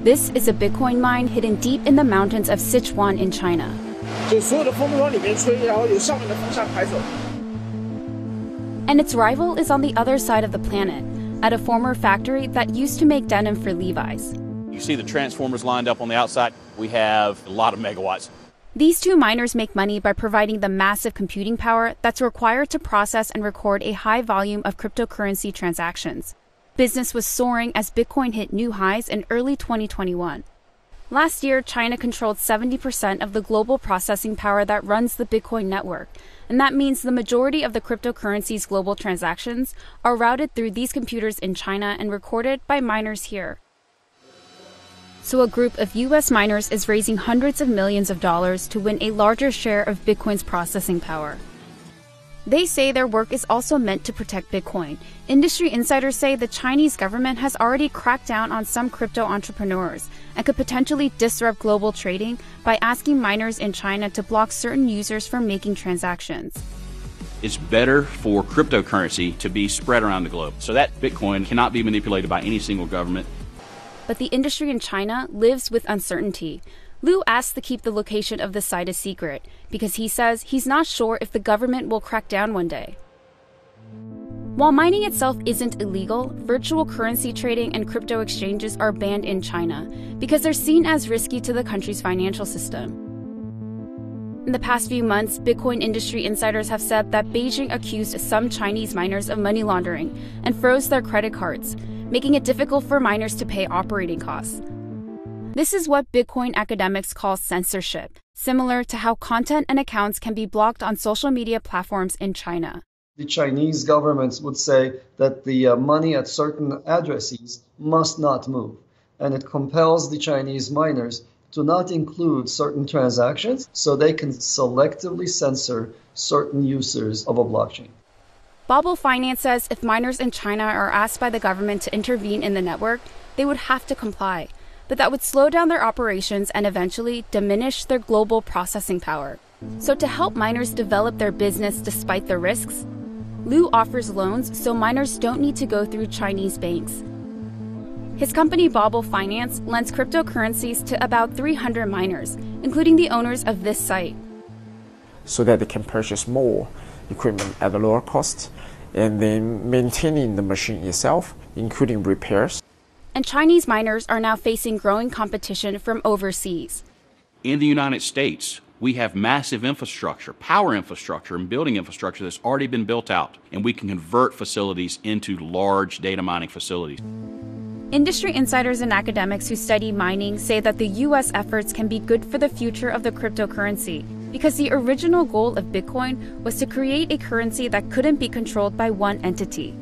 This is a Bitcoin mine hidden deep in the mountains of Sichuan in China. 就所有的风都往里面吹，然后有上面的风扇排走。 And its rival is on the other side of the planet, at a former factory that used to make denim for Levi's. You see the transformers lined up on the outside. We have a lot of megawatts. These two miners make money by providing the massive computing power that's required to process and record a high volume of cryptocurrency transactions. Business was soaring as Bitcoin hit new highs in early 2021. Last year, China controlled 70% of the global processing power that runs the Bitcoin network, and that means the majority of the cryptocurrency's global transactions are routed through these computers in China and recorded by miners here. So a group of US miners is raising hundreds of millions of dollars to win a larger share of Bitcoin's processing power. They say their work is also meant to protect Bitcoin. Industry insiders say the Chinese government has already cracked down on some crypto entrepreneurs and could potentially disrupt global trading by asking miners in China to block certain users from making transactions. It's better for cryptocurrency to be spread around the globe so that Bitcoin cannot be manipulated by any single government. But the industry in China lives with uncertainty. Liu asked to keep the location of the site a secret because he says he's not sure if the government will crack down one day. While mining itself isn't illegal, virtual currency trading and crypto exchanges are banned in China because they're seen as risky to the country's financial system. In the past few months, Bitcoin industry insiders have said that Beijing accused some Chinese miners of money laundering and froze their credit cards, making it difficult for miners to pay operating costs. This is what Bitcoin academics call censorship, similar to how content and accounts can be blocked on social media platforms in China. The Chinese governments would say that the money at certain addresses must not move, and it compels the Chinese miners to not include certain transactions so they can selectively censor certain users of a blockchain. Bobble Finance says if miners in China are asked by the government to intervene in the network, they would have to comply, but that would slow down their operations and eventually diminish their global processing power. So to help miners develop their business despite the risks, Liu offers loans so miners don't need to go through Chinese banks. His company Bobble Finance lends cryptocurrencies to about 300 miners, including the owners of this site. So that they can purchase more equipment at a lower cost, and then maintaining the machine itself, including repairs. And Chinese miners are now facing growing competition from overseas. In the United States, we have massive infrastructure, power infrastructure, and building infrastructure that's already been built out, and we can convert facilities into large data mining facilities. Industry insiders and academics who study mining say that the US efforts can be good for the future of the cryptocurrency because the original goal of Bitcoin was to create a currency that couldn't be controlled by one entity.